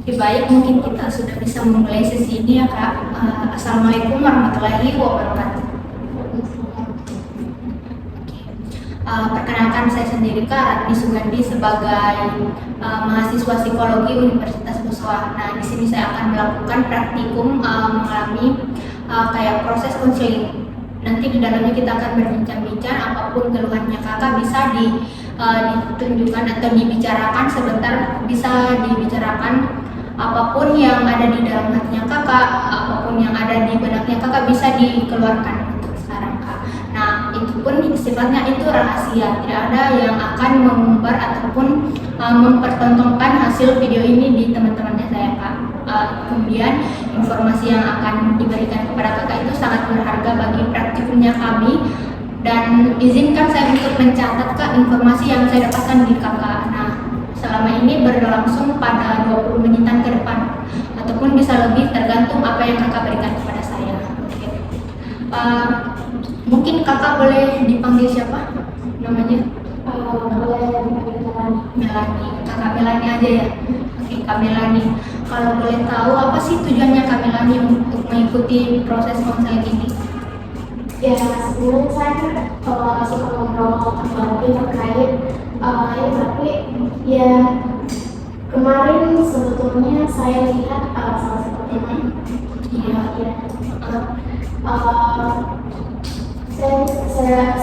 Lebih baik mungkin kita sudah bisa memulai sesi ini ya Kak. Assalamualaikum warahmatullahi wabarakatuh. Perkenalkan saya sendiri Kak Ratni Sugandi sebagai mahasiswa psikologi Universitas Muswa. Nah, di sini saya akan melakukan praktikum mengalami kayak proses konseling. Nanti di dalamnya kita akan berbincang-bincang apapun keluhannya kakak bisa ditunjukkan atau dibicarakan sebentar, bisa dibicarakan apapun yang ada di dalam hatinya kakak, apapun yang ada di benaknya kakak bisa dikeluarkan untuk sekarang kak. Nah itu pun sifatnya itu rahasia, tidak ada yang akan mengumbar ataupun mempertontonkan hasil video ini di teman-temannya saya kak. Kemudian informasi yang akan diberikan kepada kakak itu sangat berharga bagi praktikumnya kami, dan izinkan saya untuk mencatat kak informasi yang saya dapatkan di kakak. Nah selama ini berlangsung pada 20 menitan ke depan ataupun bisa lebih tergantung apa yang kakak berikan kepada saya. Oke. Mungkin kakak boleh dipanggil siapa namanya? Boleh dipanggil Melani. Kakak Melani aja ya. Oke Kak Melani, kalau boleh tahu apa sih tujuannya Kak Melani untuk mengikuti proses konseling ini? Ya, sebenarnya saya kan suka ngobrol apalagi terkait ini, tapi ya kemarin sebetulnya saya lihat salah satu teman.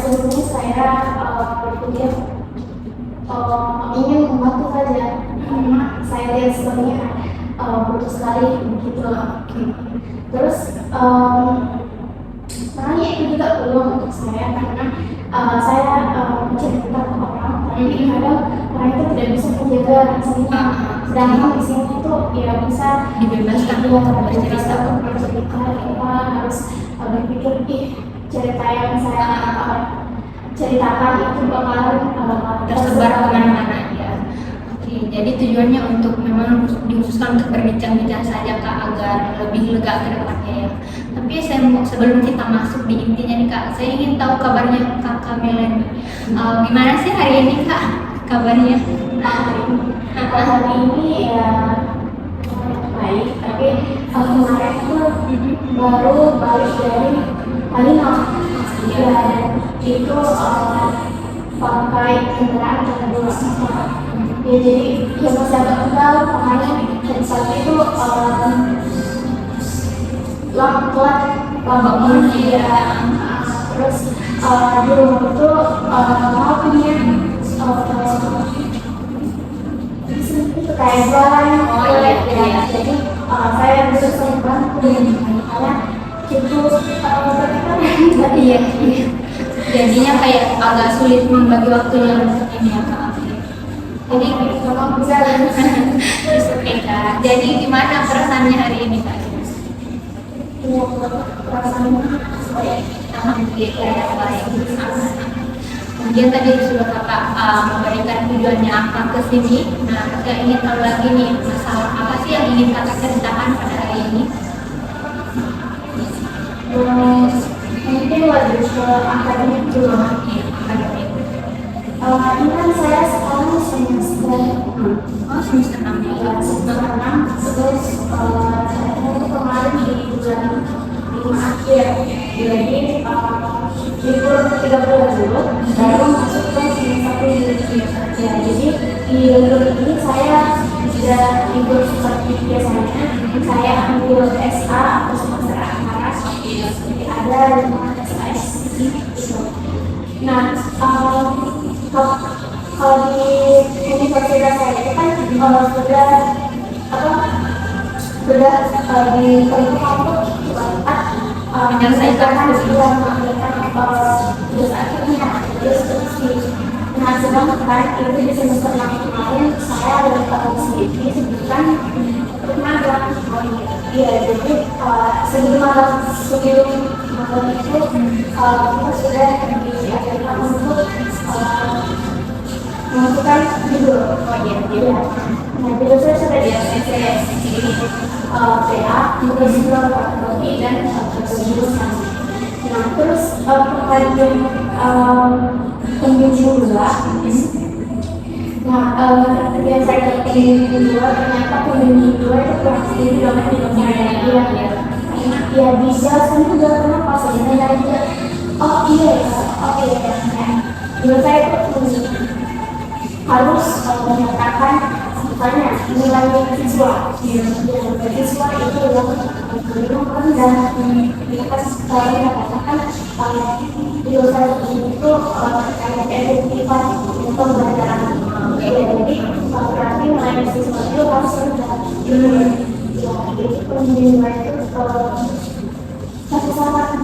Sebetulnya saya berpikir ingin membantu saja, karena saya lihat sebenarnya butuh sekali begitu. Terus sebenarnya itu juga peluang untuk saya, karena saya mencerita ke orang, tapi kadang orang itu tidak bisa menjaga rasanya. Sedangkan di sini itu ya bisa dibebaskan untuk bercerita, harus berpikir cerita yang saya ceritakan itu bakalan tersebar kemana-mana ya. Oke, jadi tujuannya untuk memang dikhususkan untuk berbincang-bincang saja kak, agar lebih lega ke depannya ya. Tapi sebelum kita masuk di intinya nih kak, saya ingin tahu kabarnya kakak Melani. Gimana sih hari ini kak kabarnya? Hari ini ya baik, tapi kemarin itu baru balik dari Palembang. Ya, itu pakai kendaraan kedua. Ya jadi ya masih agak pegal, makanya dari pagi itu lambat bangun ya. Terus di rumah itu mau punya itu kayak jualan. Jadi saya bisa bantu makanya itu Iya. Jadinya kayak agak sulit membagi waktunya untuk ini ya kak. Jadi memang bisa oke kak. Jadi gimana perasaannya hari ini kak? perasaannya Alhamdulillah baik. Kemudian tadi sudah kakak memberikan tujuannya apa ke sini. Nah saya ingin tahu lagi nih masalah apa sih yang ingin kakak ceritakan pada hari ini? mungkin lebih ke akademik dulu. Ini kan saya sekarang semester 6. Oh semester 6 ya. Semester 6, terus saya itu kemarin di bulan 5 akhir, jadi libur 3 bulan dulu, baru masuk ke semester 1. Ya, jadi di libur ini saya tidak libur seperti biasanya, saya ambil SA atau semester antara, jadi ada 5 SKS gitu. Nah, kalau di universitas saya itu kan sudah di perhitungan itu menyelesaikan tugas akhirnya diskusi. Nah, sedangkan itu di semester 6 kemarin saya dapat sedikit disebutkan magang. Iya, jadi sebelum magang itu kita sudah diajarkan untuk menentukan judul. Nah, judul saya sudah di PA, tugas patologi dan jurusan. Nah, terus pertanyaan pembimbing 2 Nah, yang saya dapetin kedua ternyata pembimbing kedua itu kurang sendiri banget di dunia dia. Ya dijelaskan juga kenapa sebenarnya dia. Oh iya ya, oke ya. Menurut saya itu harus menyatakan misalnya nilai siswa. Siswa itu yang belum rendah. Kita sekarang mengatakan jurusan itu kayak efektifan untuk pembelajaran. Jadi berarti nilai siswa itu harus rendah. Jadi pembinaan itu satu saran.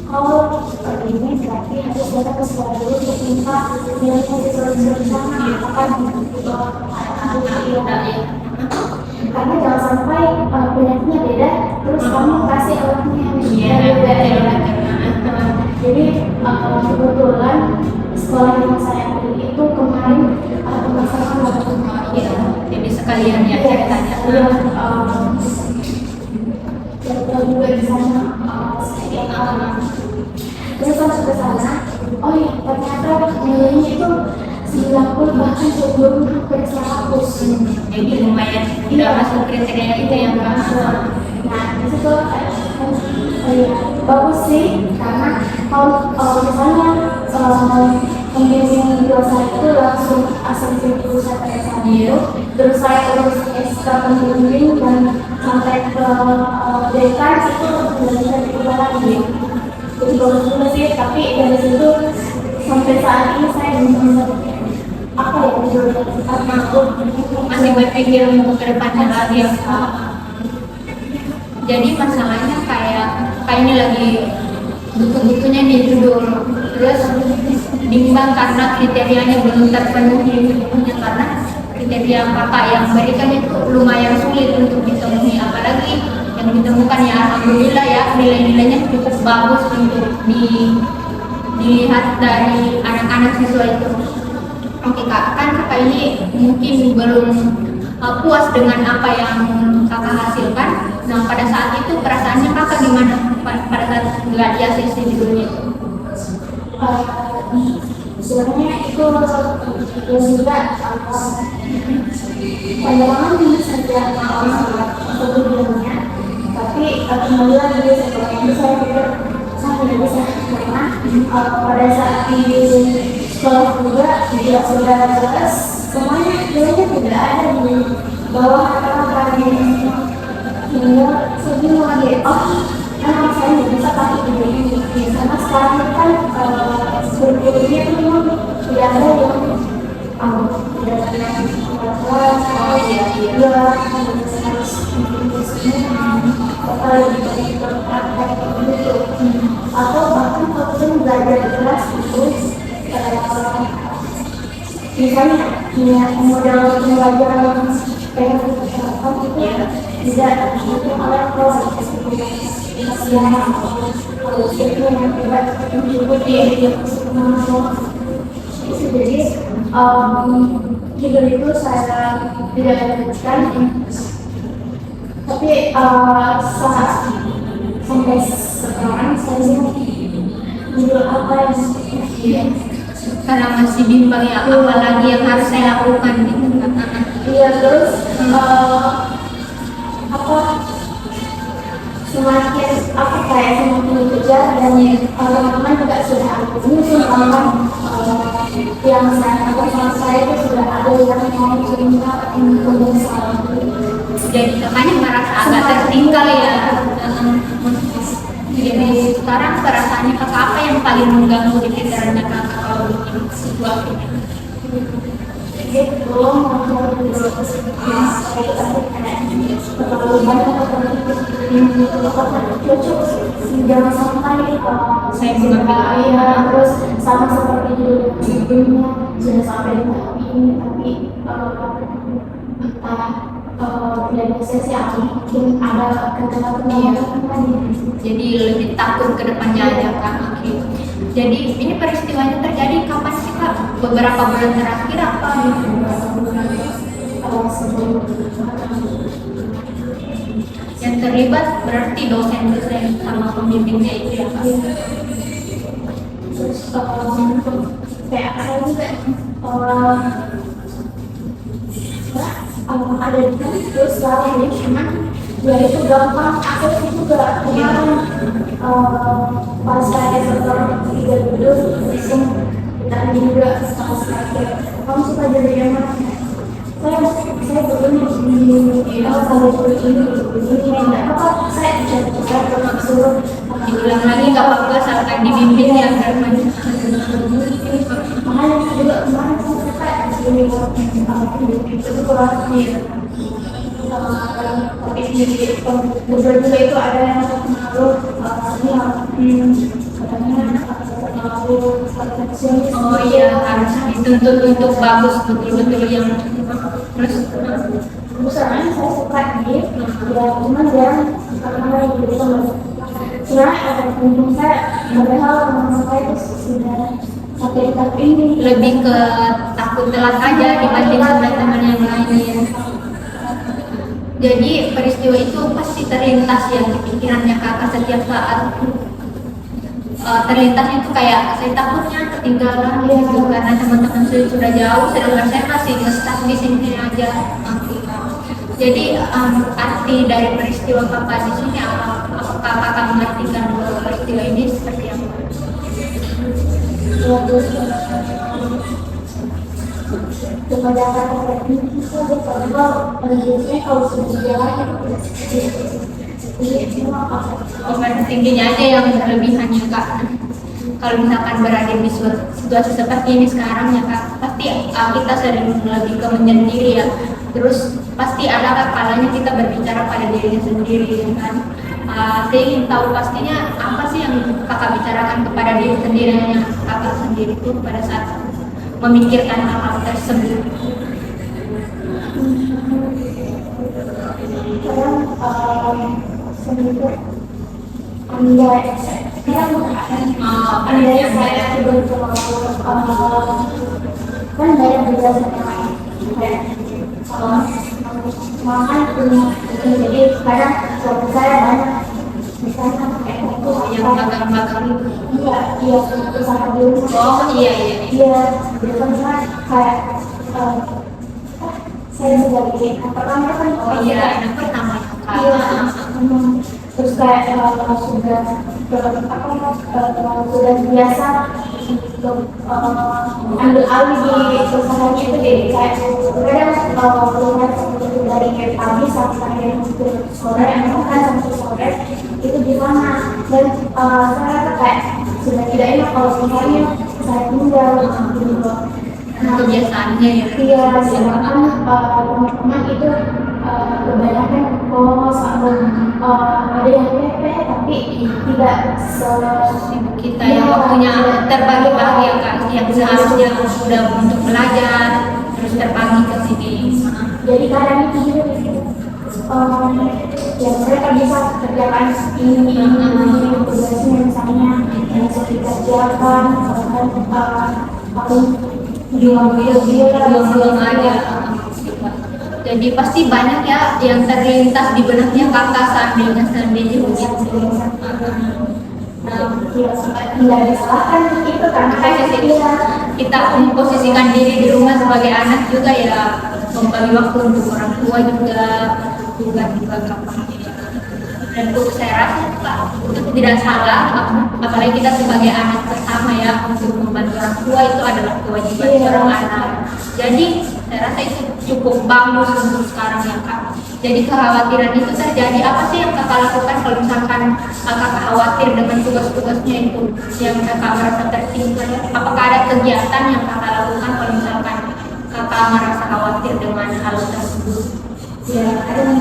Kalau ini berarti harus datang ke sekolah dulu untuk minta nilai siswa di sana akan karena jangan sampai penyakitnya beda terus kamu kasih alatnya yang beda. Jadi kebetulan sekolah yang saya pilih itu kemarin pemasaran jadi sekalian ya ceritanya. Juga di sana terus masuk ke sana, oh iya ternyata nilainya itu 90 bahkan sebelum hampir 100. Jadi lumayan tidak masuk kriteria itu yang Nah disitu bagus sih karena kalau misalnya pembimbing dosa itu langsung asumsi jurusan pada saat itu, terus saya urus SK pembimbing dan sampai ke dekan itu benar-benar diubah lagi. Jadi bagus juga sih, tapi dari situ sampai saat ini saya benar-benar apa ya masih berpikir untuk kedepannya lagi ya. Jadi masalahnya kayak ini lagi butuh-butuhnya nih judul, terus bimbang karena kriterianya belum terpenuhi karena kriteria kakak yang berikan itu lumayan sulit untuk ditemui, apalagi yang ditemukan ya alhamdulillah ya nilai-nilainya cukup bagus untuk dilihat dari anak-anak siswa itu. Oke kak, kan kakak ini mungkin belum puas dengan apa yang kakak hasilkan. Nah pada saat itu perasaannya kakak gimana pada saat nggak di ACC judulnya? Sebenarnya itu juga pandangan ini saja sebelumnya, tapi kembali lagi seperti saya pikir saya tidak bisa karena pada saat di sekolah juga sudah jelas semuanya nilainya tidak ada di bawah rata-rata hingga sebelum lagi memang saya tidak bisa pakai ini karena sekarang kan berpikirnya itu memang tidak ada yang tidak atau bahkan kalau belajar di kelas itu misalnya model pembelajaran pengen itu tidak mungkin oleh kelas yang kalau itu yang tidak mengikuti jadi judul itu saya tidak lanjutkan tapi sampai sekarang saya judul apa yang Karena masih bimbang ya, apalagi yang harus saya lakukan gitu kan. Iya, terus semakin semakin dikejar dan teman-teman juga sudah aku menyusun yang saya sama saya itu sudah ada yang mau cerita untuk saya. Jadi kakaknya merasa agak tertinggal ya. Jadi sekarang perasaannya kakak apa yang paling mengganggu di pikirannya kakak kalau bikin sesuatu? Jadi belum mau terlalu banyak cocok jangan sampai Saya mengambil ya terus sama seperti judul sebelumnya sudah sampai di tahap ini tapi tidak bisa sih mungkin ada kendala-kendala lagi. Jadi lebih takut ke depannya aja kan. Oke. Jadi ini peristiwanya terjadi kapan sih kak? Beberapa bulan terakhir apa? Yang terlibat berarti dosen-dosen sama pembimbingnya itu ya kak? Terus untuk kayak saya juga ada di kampus selalu, cuman dia itu gampang akses juga. Kemarin pas saya setelah 3 gedung langsung kita juga sekali kamu suka jadi yang mana? Saya begini sampai begini tidak apa saya bisa suruh dibilang lagi nggak apa-apa asalkan dibimbing ya kan. makanya juga kemarin saya suka ini itu kurang tapi di Google juga itu ada yang mengaruh katanya Oh iya, harus dituntut untuk bagus betul-betul yang terus misalnya saya suka ya cuman jarang karena gitu sebenarnya ada kunjung saya padahal teman saya itu sudah sampai tahap ini lebih ke takut telat aja dibanding teman-teman yang lain. Jadi peristiwa itu pasti terlintas ya di pikirannya kakak setiap saat. Terlintas itu kayak saya takutnya ketinggalan gitu karena teman-teman saya sudah jauh, sedangkan saya masih nge-stuck di sini aja. Jadi arti dari peristiwa kakak di sini apakah kakak mengartikan peristiwa ini seperti apa? kepada kata-kata ini bisa berkembang biasanya kalau sudah jalan Karena tingginya aja yang berlebihannya kak. Kalau misalkan berada di situasi seperti ini sekarang ya kak, pasti kita sering lebih ke menyendiri ya. Terus pasti ada kalanya kita berbicara pada dirinya sendiri ya kan. Saya ingin tahu pastinya apa sih yang kakak bicarakan kepada diri sendirinya kakak sendiri itu pada saat memikirkan hal-hal tersebut. kadang sedikit andai saya tiba-tiba kan banyak penjelasan yang lain kayak makan jadi kadang suami saya banyak misalnya kayak itu Yang magang-magang itu. iya usaha di rumah Oh iya. biasanya kayak saya sudah bikin pertama kan Oh iya, anak pertama iya kakak. terus kayak sudah biasa untuk ambil alih di usahanya itu jadi kayak kadang dari pagi sampai sore kan sampai sore itu di sana dan saya kayak sudah tidak enak kalau misalnya saya tinggal gitu. Kebiasaannya ya. Iya, sedangkan teman-teman itu kebanyakan kos atau ada yang PP tapi tidak Kita yang waktunya terbagi-bagi ya kak, yang seharusnya sudah untuk belajar terus terbagi ke sini. jadi kadang itu juga ya mereka bisa kerjakan ini tugasnya misalnya yang bisa dikerjakan atau Belum aja. Jadi pasti banyak ya yang terlintas di benaknya kakak seandainya begitu. tidak disalahkan itu karena Kita memposisikan diri di rumah sebagai anak juga ya, membagi waktu untuk orang tua juga gampang. Dan untuk saya rasa itu tidak salah, apalagi kita sebagai anak pertama ya, untuk membantu orang tua itu adalah kewajiban seorang anak. Jadi saya rasa itu cukup bagus untuk sekarang ya kak. Jadi kekhawatiran itu terjadi, apa sih yang kakak lakukan kalau misalkan kakak khawatir dengan tugas-tugasnya itu yang kakak merasa tertinggal? Apakah ada kegiatan yang kakak lakukan kalau misalkan kakak merasa khawatir dengan hal tersebut? ya ada yang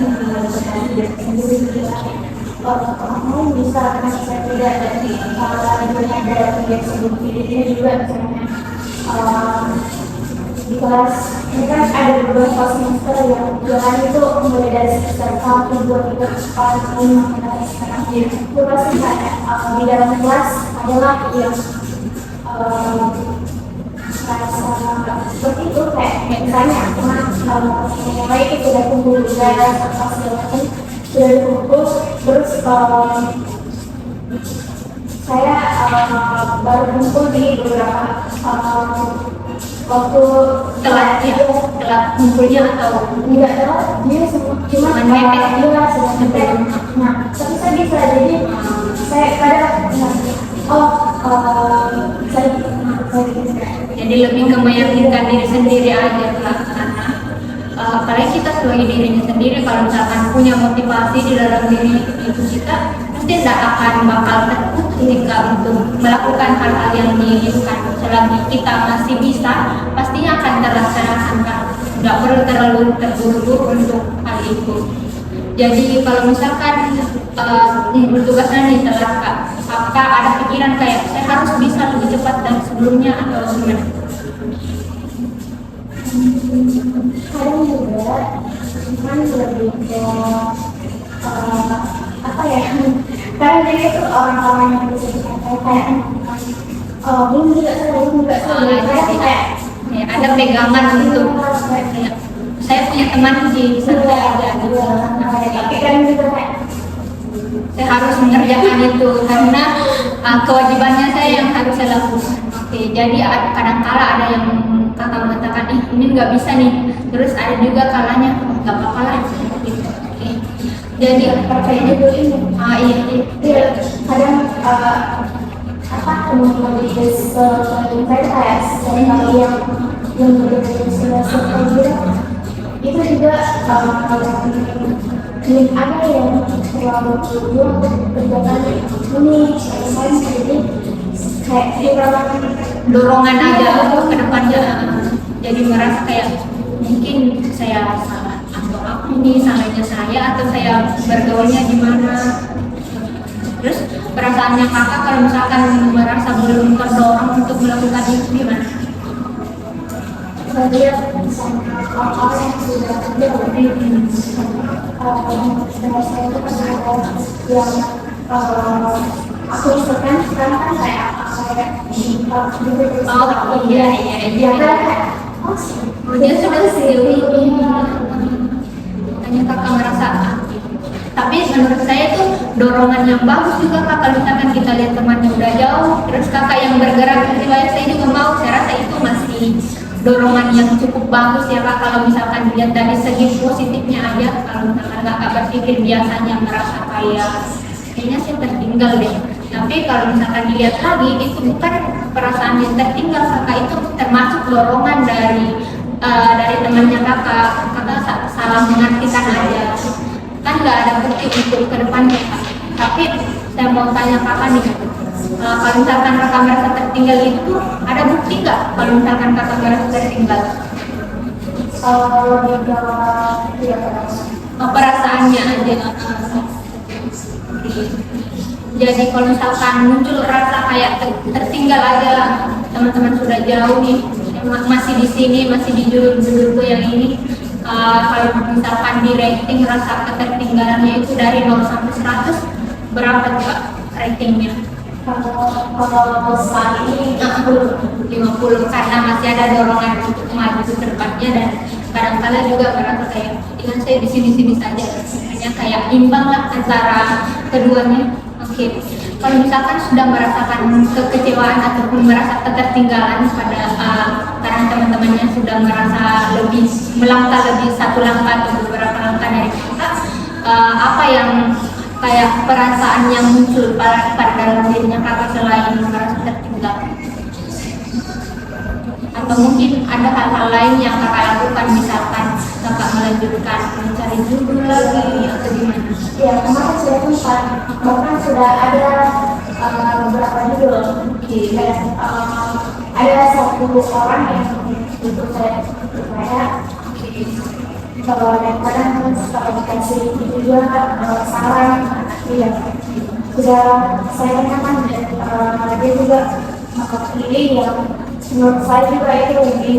sendiri kamu bisa kasih saya tidak dari ada yang sebelum ini juga misalnya di kelas ini kan ada beberapa semester yang jalan itu mulai dari semester 1, 2, 3, 4, 5, itu pasti kayak di dalam kelas adalah yang seperti itu kayak misalnya mulai itu sudah kumpul juga pas sudah dikumpul terus saya baru kumpul di beberapa waktu telat ya, telat ngumpulnya atau enggak telat, dia cuma mepet. dia sedang mepet. Nah, tapi saya bisa jadi saya kadang saya jadi lebih ke meyakinkan diri sendiri aja Kak, karena apalagi kita sebagai dirinya sendiri, kalau misalkan punya motivasi di dalam diri itu kita pasti tidak akan bakal takut ketika untuk melakukan hal-hal yang diinginkan. Selagi kita masih bisa, pastinya akan terlaksanakan Kak. Nggak perlu terlalu terburu-buru untuk hal itu. Jadi kalau misalkan tugasnya nih telat Kak, apakah ada pikiran kayak saya harus bisa lebih cepat dari sebelumnya atau gimana? kadang juga cuman lebih ke apa ya, kadang jadi itu orang-orang yang bisa dikatakan kayak belum juga kayak Ya, ada pegangan untuk kayak, saya punya teman di santai aja gitu. tapi kadang juga kayak Saya harus mengerjakan itu karena kewajibannya saya yang harus saya lakukan. Oke, jadi kadang-kala ada yang kakak mengatakan ini nggak bisa nih, terus ada juga kalanya nggak apa-apa lah gitu. Oke. Jadi percaya juga ini iya. iya kadang apa teman-teman di saya kayak sering kali yang berbeda sudah gitu itu juga ada yang terlalu berjuang untuk kerjakan ini saya jadi kayak kurang Dorongan aja ke depannya, jadi merasa kayak mungkin saya salah atau apa ini salahnya saya atau saya bergaulnya gimana. Terus perasaannya kakak kalau misalkan merasa belum terdorong untuk melakukan itu gimana? dia sama orang-orang yang sudah kerja lebih saya itu pernah ada yang aku misalkan sekarang kan kayak Iya. dia kan kayak Dia sudah sejauh ini. Hanya kakak merasa tapi menurut saya itu dorongan yang bagus juga Kak. Kalau misalkan kita lihat temannya udah jauh, terus kakak yang bergerak riwayat saya juga mau, saya rasa itu masih dorongan yang cukup bagus ya Kak. Kalau misalkan dilihat dari segi positifnya aja, kalau misalkan kakak berpikir biasanya merasa kayaknya saya tertinggal deh, tapi kalau misalkan dilihat lagi itu bukan perasaan yang tertinggal kakak, itu termasuk dorongan dari temannya kakak salah mengartikan aja, kan nggak ada bukti untuk ke depannya Kak. Tapi saya mau tanya kakak nih, kalau misalkan kakak merasa tertinggal itu ada bukti nggak kalau misalkan kakak merasa tertinggal? Perasaannya aja. Jadi kalau misalkan muncul rasa kayak tertinggal aja, teman-teman sudah jauh nih, masih di sini, masih di judul yang ini, kalau misalkan di rating rasa ketertinggalannya itu dari 0 sampai 100, berapa Kak ratingnya? kalau saat ini 50 karena masih ada dorongan untuk maju ke depannya, dan kadang-kala juga merasa kayak dengan saya di sini-sini saja, hanya kayak imbang lah antara keduanya. Oke. Kalau misalkan sudah merasakan kekecewaan ataupun merasa ketertinggalan pada karena teman-temannya sudah merasa lebih melangkah lebih satu langkah atau beberapa langkah dari kita, apa yang kayak perasaan yang muncul pada dalam dirinya kakak selain merasa tertinggal? Atau mungkin ada hal-hal lain yang kakak lakukan, misalkan kakak melanjutkan mencari judul lagi atau gimana? ya kemarin sudah sempat bahkan sudah ada beberapa judul dan ada satu orang yang untuk saya dan kadang kalau dikasih juga saran ya sudah saya tanyakan dan dia juga pilih yang menurut saya juga itu lebih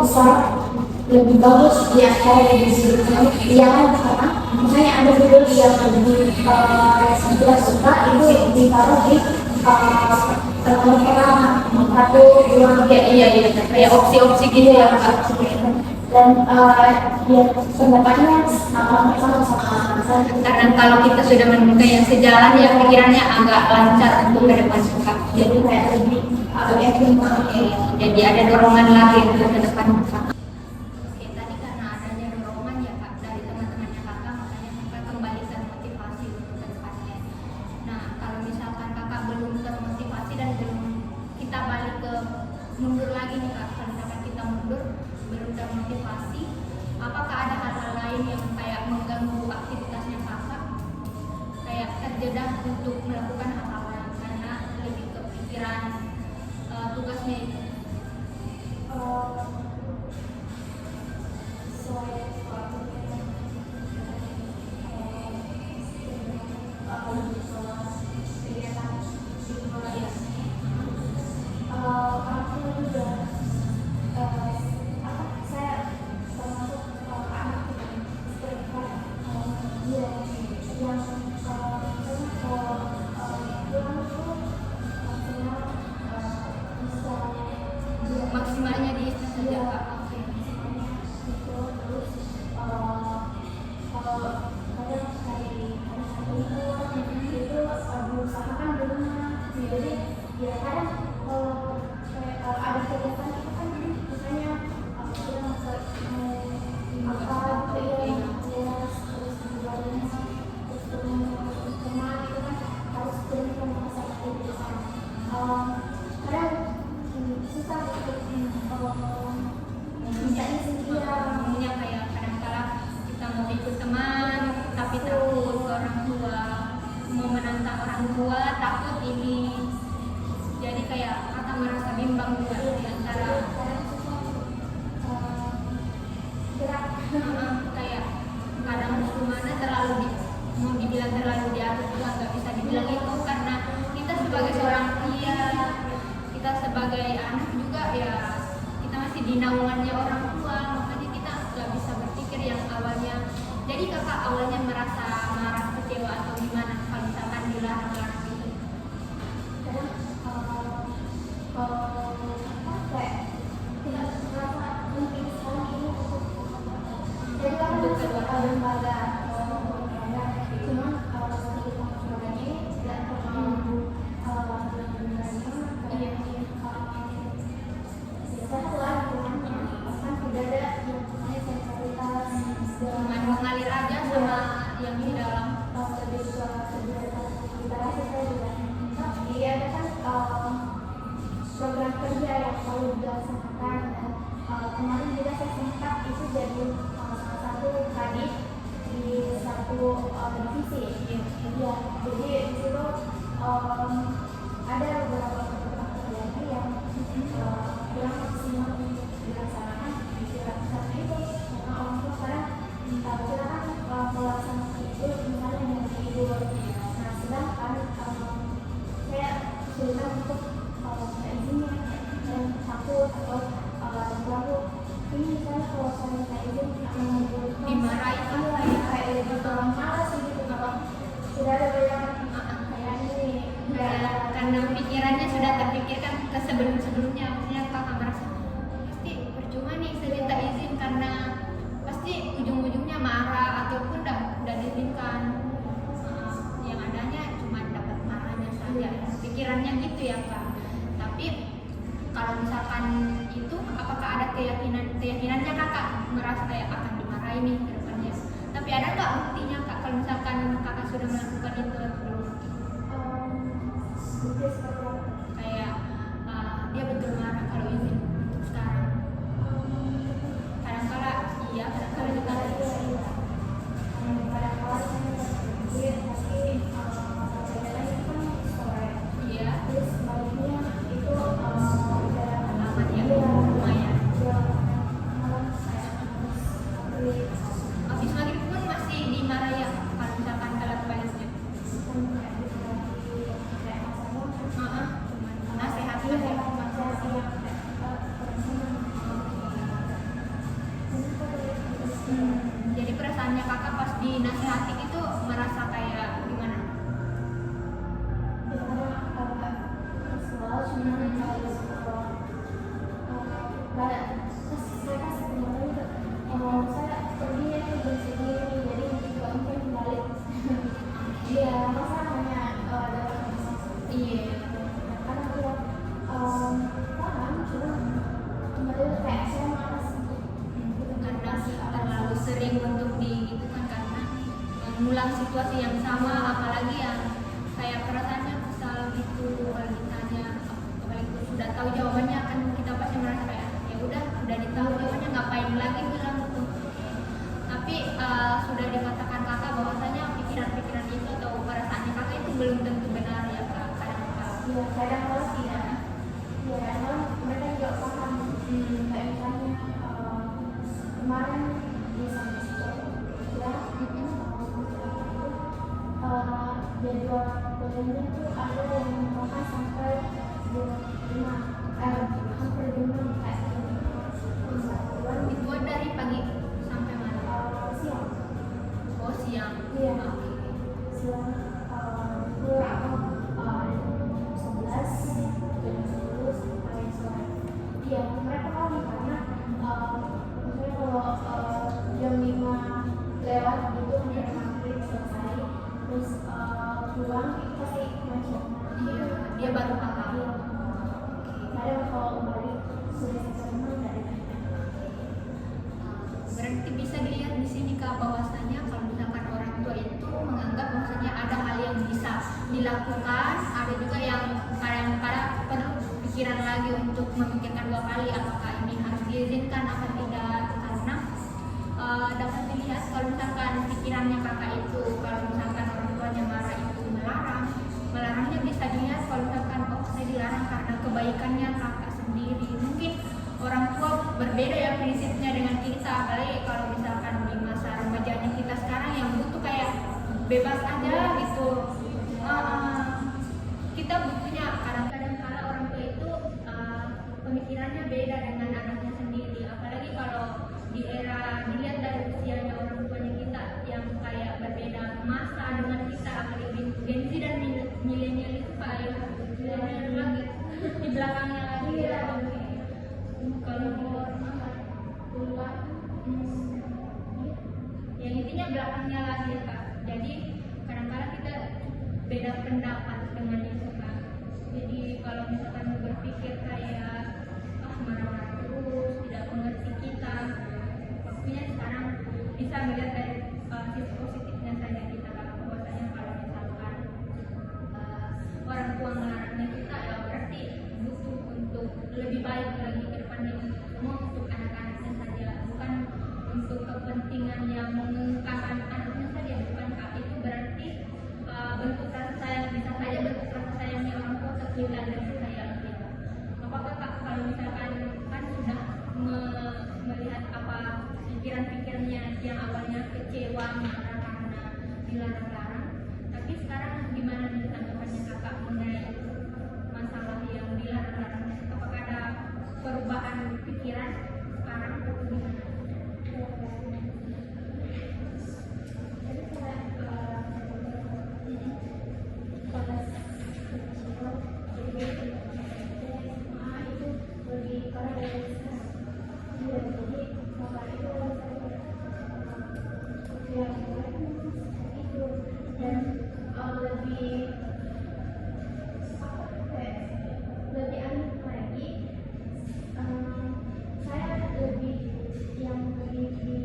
besar, lebih bagus ya kayak di sini yang karena misalnya ada judul yang lebih tidak suka itu ditaruh di pertama 1, 2, 3 Iya kayak opsi-opsi gitu ya Kak. dan ya pendapatnya sama-sama Karena kalau kita sudah menemukan yang sejalan ya pikirannya agak lancar untuk ke depan Kak. jadi kayak lebih Oke, jadi ada dorongan lagi untuk ke depan kakak. Oke, tadi karena adanya dorongan ya kak dari teman-temannya kakak, makanya kakak kembali termotivasi untuk ke depannya. Nah, kalau misalkan kakak belum termotivasi dan belum, kita balik ke mundur lagi nih kak, kalau misalkan kita mundur belum termotivasi, apakah ada hal-hal lain yang kayak mengganggu aktivitasnya kakak, kayak terjeda untuk melakukan hal-hal lain karena lebih kepikiran tugasnya itu? Maksimalnya di istirahat saja kak. Umumnya kayak kadang-kala kita mau ikut teman tapi takut ke orang tua, mau menantang orang tua takut ini, jadi kayak kakak merasa bimbang juga di antara kayak kadang kemana terlalu mau dibilang terlalu diatur juga nggak bisa dibilang itu, karena kita sebagai seorang pria, kita sebagai anak juga ya kita masih di naungannya orang tua, makanya kita nggak bisa berpikir yang awalnya. Jadi kakak awalnya merasa marah, kecewa atau gimana kalau misalkan dilarang-larang gitu? Jadi kan Untuk masuk kedua ke lembaga cuman sebenarnya tidak terlalu biasanya lah kan tidak ada yang namanya sensoritas cuman mengalir aja sama yang di dalam. lebih ke literasi saya juga. Iya ada kan program kerja yang selalu dilaksanakan dan kemarin juga saya sempat itu jadi salah satu kadis di satu divisi. Ya, jadi di situ ada beberapa program kerja yang kurang maksimal dilaksanakan karena itu karena orang tua sekarang silakan melaksanakan itu misalnya dengan tidur. Nah sedangkan saya kesulitan untuk izinnya dan takut atau baru ini misalnya kalau saya minta izin Dimarahin kan kayak lebih orang malas gitu kalau sudah ada bayangan kayak ini karena pikirannya sudah terpikirkan ke sebelum-sebelumnya, maksudnya kakak merasa pasti percuma nih saya minta izin karena pasti ujung-ujungnya marah ataupun udah diizinkan, yang adanya cuma dapat marahnya saja, pikirannya gitu ya kak. Tapi kalau misalkan itu apakah ada keyakinannya kakak merasa kayak akan dimarahin nih ke depannya, tapi ada nggak buktinya kak kalau misalkan kakak sudah melakukan itu atau belum? Kayak dia betul marah kalau izin sekarang, kadang-kala iya, kadang-kala juga iya, aman ya, lumayan. Habis maghrib pun masih dimarahi ya kalau misalkan telat baliknya. Nasihat saja. Jadi perasaannya kakak pas dinasihati itu merasa kayak gimana? Iya, masa hanya Iya. karena mengulang situasi yang sama, apalagi yang kayak perasaannya kesal gitu kalau ditanya, apalagi sudah tahu jawabannya kan kita pasti merasa kayak ya udah ditahu jawabannya ngapain lagi bilang gitu. Tapi sudah dikatakan kakak bahwasanya pikiran-pikiran itu atau perasaannya kakak itu belum tentu benar ya kak, kadang-kadang. Iya, kadang kalau sih ya. Iya, kadang mereka juga paham. Kayak misalnya kemarin di sana ya, jadwal kuliahnya tuh ada yang bahkan sampai 25 hampir 5 kayak Itu dari pagi sampai malam. siang. Oh siang. Iya. Oke. Siang itu aku 11 jam 10 sampai sore. Iya, mereka tahu karena misalnya kalau jam 5 lewat gitu udah maghrib selesai, terus pulang itu pasti macet. Iya, dia baru paham. Iya. Kadang kalau balik sudah selesai nggak ada. Berarti bisa dilihat di sini kak bahwasanya kalau misalkan orang tua itu menganggap bahwasanya ada hal yang bisa dilakukan, ada juga yang kadang-kadang perlu pikiran lagi untuk memikirkan 2 kali apakah ini harus diizinkan atau tidak, karena dapat dilihat kalau misalkan pikirannya kakak itu kalau misalkan orang tuanya marah itu melarangnya bisa dilihat kalau misalkan oh saya dilarang karena kebaikannya kakak sendiri. Mungkin orang tua berbeda ya prinsipnya dengan kita, apalagi kalau misalkan di masa remajanya kita sekarang yang butuh kayak bebas aja gitu. Kita butuhnya kadang-kadang kala orang tua itu pemikirannya beda dengan anaknya sendiri, apalagi kalau di era dilihat dari usianya orang tuanya kita yang kayak berbeda masa dengan kita, apalagi Gen Z dan milenial itu kayak milenial lagi di belakangnya lagi ya. Kalau keluar yang intinya belakangnya lagi ya kak, jadi kadang-kadang kita beda pendapat dengan itu kak. Jadi kalau misalkan berpikir kayak marah-marah terus tidak mengerti kita, waktunya sekarang bisa melihat dari sisi positifnya saja kita kak, bahwasanya kalau misalkan orang tua melarangnya kita ya berarti butuh untuk lebih baik lagi ke depannya, semua untuk anak-anaknya saja, bukan untuk kepentingan yang mengengkangkan anaknya saja, bukan kak. Itu berarti bentuk rasa sayang, bisa saja bentuk rasa sayangnya orang tua ke kita dan sayang kita. Apakah kak kalau misalkan kan sudah melihat apa pikiran-pikirannya yang awalnya kecewa marah karena dilarang-larang, tapi sekarang gimana nih tanggapannya kakak mengenai masalah yang dilarang-larang? Apakah ada perubahan pikiran sekarang atau gimana? Jadi saya pada kecil jadi SMA itu lebih karena dari sekarang. Iya, jadi bapak itu ya itu dan lebih lebih aneh lagi, saya lebih yang lebih di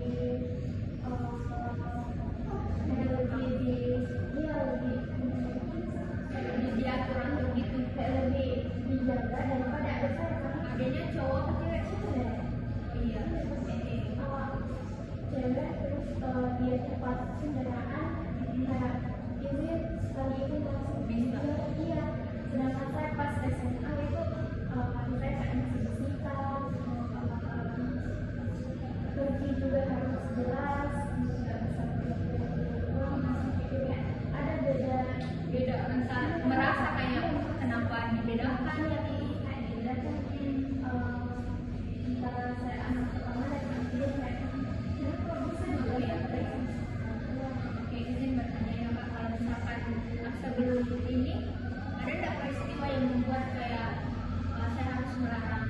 Diatur untuk gitu, kayak lebih dijaga daripada adik saya karena adanya cowok atau cewek? cewek. Iya. Cewek terus dia cepat kendaraan kayak ini sekali ini langsung Bisa. iya. Sedangkan saya pas SMA itu kaki saya kayak masih disita, pergi juga harus jelas, nggak bisa pergi. Ada Beda antara merasa kayak kenapa dibedakan ya kayak dibedakan antara saya anak pertama dan anak kedua kayak kenapa bisa dibedakan? Oke, izin bertanya ya kak, kalau misalkan sebelum ini ada nggak peristiwa yang membuat kayak saya harus melarang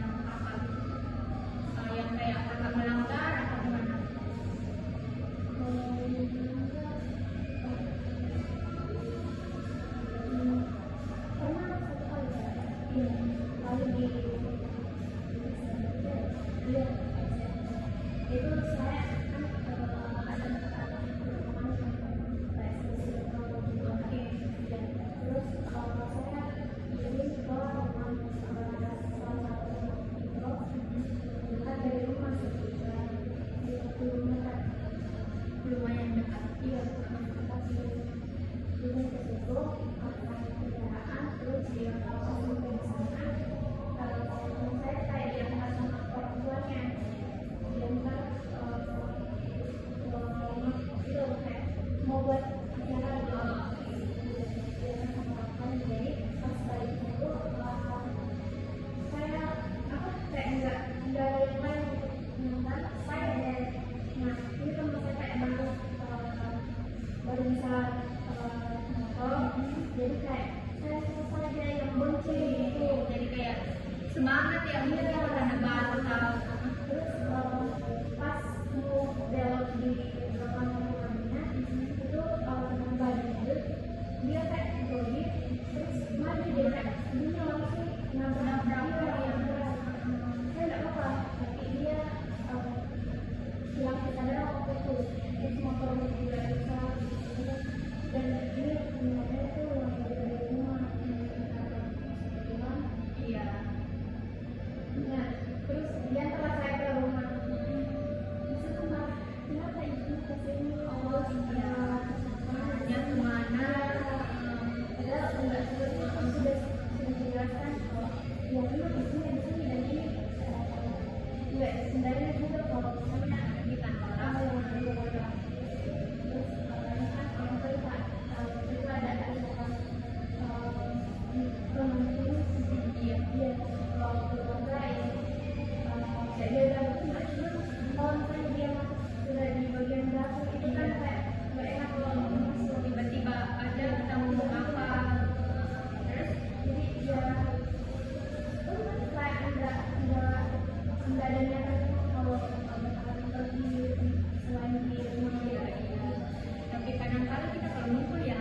ya mungkin itu karena baru tahu. Terus pas mau belok di belakang rumahnya itu badannya dia kayak grogi, terus maju dia kayak dia langsung nabrak yang berat. Saya nggak apa-apa, tapi dia hilang kesadaran waktu itu. Terus motornya juga rusak dan ini sebenarnya itu yang dari rumah Iya. nah terus dia antar saya ke rumah disitu kenapa ibu kesini Yang kemana? padahal enggak sudah dijelaskan ya memang disini dan ini enggak sebenarnya juga kalau misalnya Di kantor. yang ada terus katanya kan orang tua itu ada dia kalau keluarga ini dia bilang itu nggak cuma kalau misalnya dia masuk sudah di bagian dapur itu kan kayak nggak enak kalau masuk Tiba-tiba aja kita ngomong apa, terus jadi dia kayak nggak ada niatan kalau pergi selain di rumah dia. tapi kadang-kadang kita kalau ngumpul ya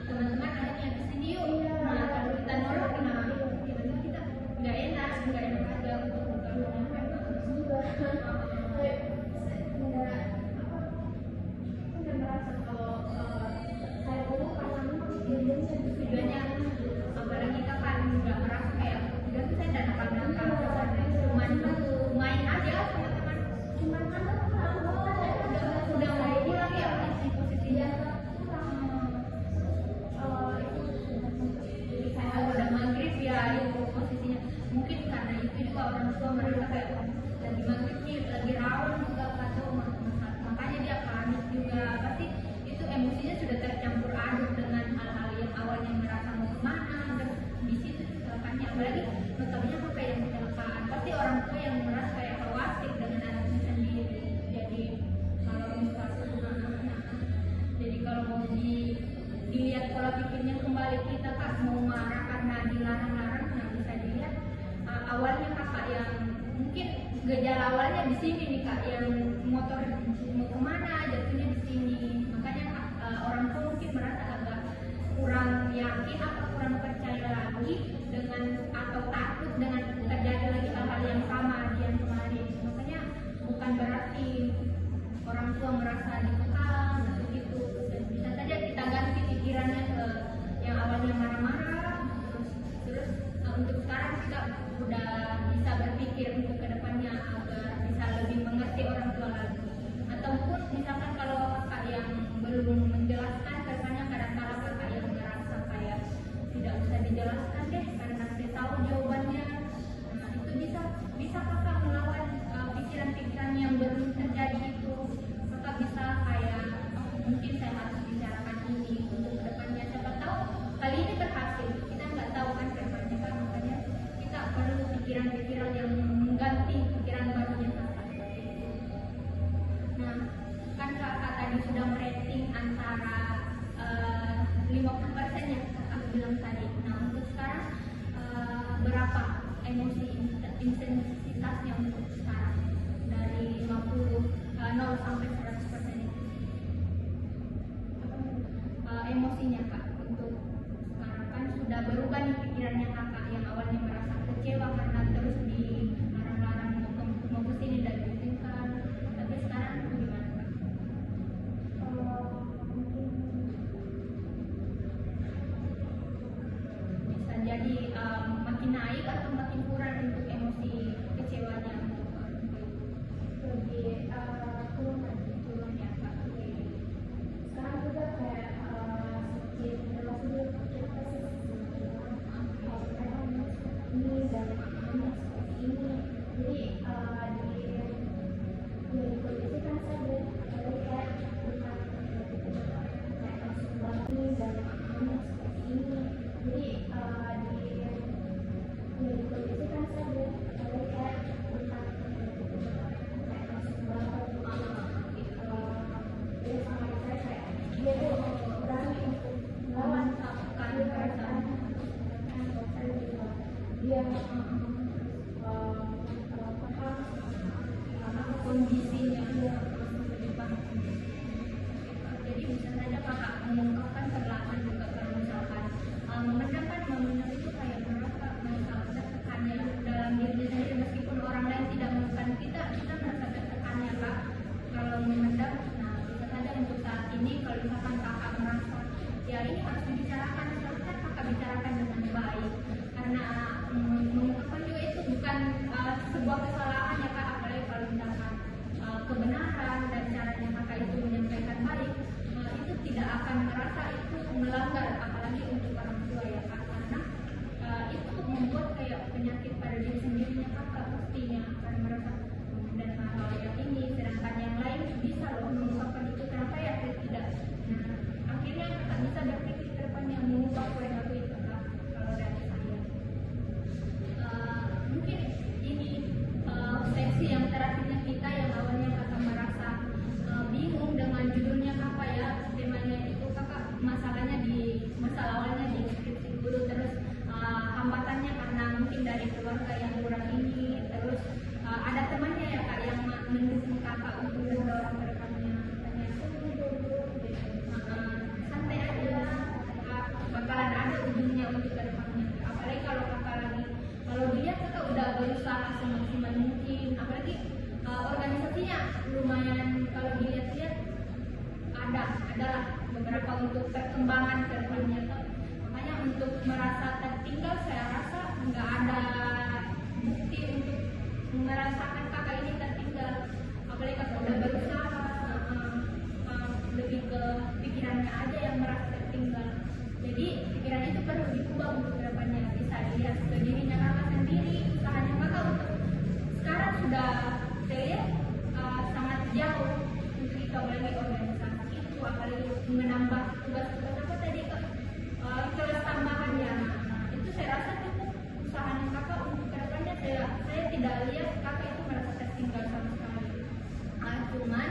teman-teman ada yang kesini yuk. Iya. Nah kalau kita nolak, nah tiba-tiba kita nggak enak aja untuk Juga kayak nggak merasa kalau saya ngomong karena memang dia tujuannya, apalagi kita kan nggak merasa kayak udah saya dan akan cuman main aja sama teman. cuman ada Udah mau pulang ya posisinya. jadi kayak Kalau udah maghrib ya itu posisinya. Mungkin karena itu juga orang tua mereka kayak lagi maghrib nih, lagi rawan juga kacau, makanya dia panik juga. Pasti itu emosinya sudah tercampur aduk dengan hal-hal yang awalnya merasa mau kemana, dan di situ kecelakaannya. Apalagi notabene apa kayak yang kecelakaan, pasti orang tua yang merasa kayak khawatir dengan anaknya sendiri. Jadi kalau misalnya jadi kalau mau dilihat pola pikirnya kembali kita kak mau marah karena dilarang-larang, nah bisa dilihat awalnya kakak yang mungkin gejala awalnya di sini nih kak, yang motor mau kemana jatuhnya di sini, makanya orang tua mungkin merasa agak kurang yakin atau kurang percaya lagi dengan atau takut dengan terjadi lagi hal-hal yang sama di yang kemarin. Makanya bukan berarti orang tua merasa dikekang atau gitu, dan bisa saja kita ganti pikirannya ke yang awalnya marah-marah, terus untuk sekarang kita udah bisa berpikir untuk kedepannya agar bisa lebih mengerti orang tua lagi. Ataupun misalkan kalau kakak yang belum menjelaskan, kedepannya kadang-kadang kakak yang merasa kayak tidak bisa dijelaskan deh karena saya tahu jawabannya, nah itu bisa kakak melawan pikiran-pikiran yang belum terjadi itu. Kakak bisa kayak mungkin saya harus bicarakan ini untuk kedepannya, siapa tahu kali ini berhasil, kita nggak tahu kan kedepannya kan, makanya kita perlu pikiran-pikiran yang mengganti pikiran barunya kakak. Nah kan kakak tadi sudah merating antara 50% yang kakak bilang tadi. Nah untuk sekarang berapa emosi intensitasnya untuk sekarang dari 0 sampai 100% itu? Emosinya kak untuk sekarang kan sudah berubah nih pikirannya kakak yang awalnya merasa kecewa karena terus dilarang-larang mau kesini dan diizinkan, tapi sekarang gimana kak? Bisa jadi makin naik atau makin kurang untuk emosi kecewanya untuk orang tua? misalkan kakak merasa ya ini harus dibicarakan, seharusnya kakak bicarakan dengan baik, karena mengungkapkan juga itu bukan sebuah kesalahan ya kak, apalagi kalau misalkan kebenaran dan caranya kakak itu menyampaikan baik, itu tidak akan merasa itu melanggar, apalagi untuk orang tua ya kak, karena itu membuat kayak penyakit pada diri sendirinya kakak, pastinya akan merasa dan hal yang ini, sedangkan yang lain bisa loh mengungkapkan itu, kenapa ya tidak. Nah, akhirnya kakak bisa berpikir ke depannya mengubah perilaku itu kak, kalau dari saya. Mungkin ini seksi yang terakhirnya kita yang awalnya kakak merasa bingung dengan judulnya apa ya, temanya itu kakak masalah awalnya di skripsi dulu, terus hambatannya karena mungkin dari keluarga yang kurang ini, terus ada temannya ya kak yang mendukung kakak untuk mendorong ke depannya, katanya santai aja kak, bakalan ada ujungnya untuk ke depannya, apalagi kalau kakak lagi kalau dilihat kakak udah berusaha semaksimal mungkin, apalagi organisasinya lumayan kalau dilihat-lihat adalah beberapa untuk perkembangan ke depannya kak. Makanya untuk merasa tertinggal saya rasa nggak ada bukti untuk merasakan kakak ini tertinggal, apalagi kakak udah berusaha, lebih ke pikirannya aja yang merasa tertinggal. Jadi pikiran itu perlu diubah untuk kedepannya, bisa dilihat ke dirinya kakak sendiri, usahanya kakak untuk sekarang sudah saya lihat sangat jauh untuk itu, apalagi organisasi itu, apalagi menambah tugas-tugas apa tadi kak, kelas tambahan ya, itu saya rasa cukup usahanya kakak untuk kedepannya, saya tidak lihat kakak itu merasa tertinggal sama sekali. Cuman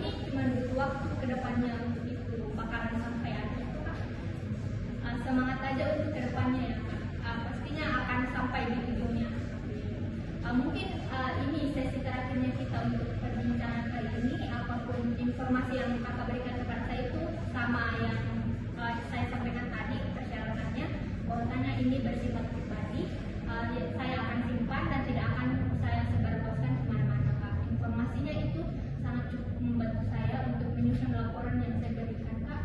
ini cuma butuh waktu kedepannya untuk itu bakalan sampai ada itu kak. Semangat aja untuk kedepannya ya kak, pastinya akan sampai di ujungnya. Mungkin ini sesi terakhirnya kita untuk perbincangan kali ini, apapun informasi yang kakak berikan kepada saya itu sama yang saya sampaikan tadi persyaratannya, bahwasanya ini bersifat pribadi, saya akan simpan dan tidak akan saya sebarluaskan kemana-mana kak. Informasinya itu sangat cukup membantu saya untuk menyusun laporan yang saya berikan kak,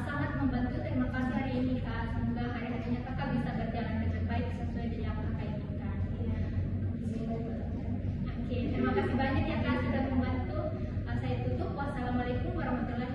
sangat membantu. Terima kasih hari ini kak, semoga hari-harinya kakak bisa berjalan dengan baik sesuai dengan yang kakak inginkan. Oke, terima kasih banyak ya kak sudah membantu. Saya tutup. Wassalamualaikum warahmatullahi